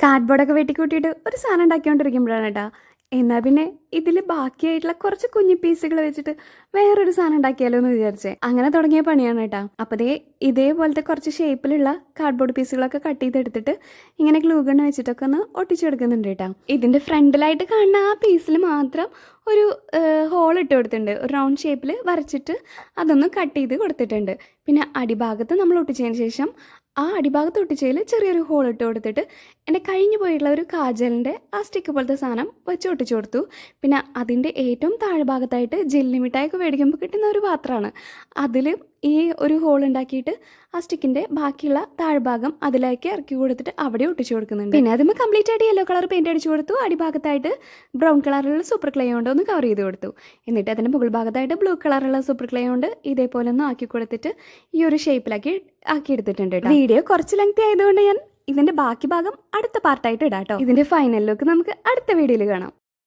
കാർഡ്ബോർഡൊക്കെ വെട്ടിക്കൂട്ടിയിട്ട് ഒരു സാധനം ഉണ്ടാക്കിക്കൊണ്ടിരിക്കുമ്പോഴാണ് കേട്ടോ എന്നാൽ പിന്നെ ഇതിൽ ബാക്കിയായിട്ടുള്ള കുറച്ച് കുഞ്ഞു പീസുകൾ വെച്ചിട്ട് വേറൊരു സാധനം ഉണ്ടാക്കിയാലോ എന്ന് വിചാരിച്ചേ. അങ്ങനെ തുടങ്ങിയ പണിയാണ് കേട്ടോ. അപ്പോൾ ഇതേപോലത്തെ കുറച്ച് ഷേപ്പിലുള്ള കാർഡ്ബോർഡ് പീസുകളൊക്കെ കട്ട് ചെയ്തെടുത്തിട്ട് ഇങ്ങനെ ഗ്ലൂ ഗൺ വെച്ചിട്ടൊക്കെ ഒന്ന് ഒട്ടിച്ചെടുക്കുന്നുണ്ട് കേട്ടോ. ഇതിൻ്റെ ഫ്രണ്ടിലായിട്ട് കാണുന്ന ആ പീസിൽ മാത്രം ഒരു ഹോൾ ഇട്ട് കൊടുത്തിട്ടുണ്ട്. ഒരു റൗണ്ട് ഷേപ്പിൽ വരച്ചിട്ട് അതൊന്ന് കട്ട് ചെയ്ത് കൊടുത്തിട്ടുണ്ട്. പിന്നെ അടിഭാഗത്ത് നമ്മൾ ഒട്ടിച്ചതിന് ശേഷം ആ അടിഭാഗത്ത് ഒട്ടിച്ചതിൽ ചെറിയൊരു ഹോൾ ഇട്ട് കൊടുത്തിട്ട് എൻ്റെ കഴിഞ്ഞു പോയിട്ടുള്ള ഒരു കാജലിൻ്റെ ആ സ്റ്റിക്ക് പോലത്തെ സാധനം വെച്ച് ഒട്ടിച്ചു കൊടുത്തു. പിന്നെ അതിൻ്റെ ഏറ്റവും താഴ്ഭാഗത്തായിട്ട് ജെല്ലി മിഠായിയൊക്കെ മേടിക്കുമ്പോൾ കിട്ടുന്ന ഒരു പാത്രമാണ്. അതിൽ ഈ ഒരു ഹോൾ ഉണ്ടാക്കിയിട്ട് ആ സ്റ്റിക്കിൻ്റെ ബാക്കിയുള്ള താഴ്ഭാഗം അതിലേക്ക് ഇറക്കി കൊടുത്തിട്ട് അവിടെ ഒട്ടിച്ചു കൊടുക്കുന്നുണ്ട്. പിന്നെ അതിന് കംപ്ലീറ്റ് ആയിട്ട് യെല്ലോ കളർ പെയിൻറ്റ് അടിച്ചു കൊടുത്തു. അടിഭാഗത്തായിട്ട് ബ്രൗൺ കളറിലുള്ള സൂപ്പർ ക്ലേ കൊണ്ട് ഒന്ന് കവർ ചെയ്ത് കൊടുത്തു. എന്നിട്ട് അതിൻ്റെ മുകൾ ഭാഗത്തായിട്ട് ബ്ലൂ കളറുള്ള സൂപ്പർ ക്ലേ കൊണ്ട് ഇതേപോലെ ഒന്ന് ആക്കി കൊടുത്തിട്ട് ഈ ഒരു ഷേപ്പിലാക്കി എടുത്തിട്ടുണ്ട്. വീഡിയോ കുറച്ച് ലെങ്തി ആയതുകൊണ്ട് ഞാൻ ഇതിൻ്റെ ബാക്കി ഭാഗം അടുത്ത പാർട്ടായിട്ട് ഇടാം കേട്ടോ. ഇതിൻ്റെ ഫൈനൽ ലുക്ക് നമുക്ക് അടുത്ത വീഡിയോയിൽ കാണാം.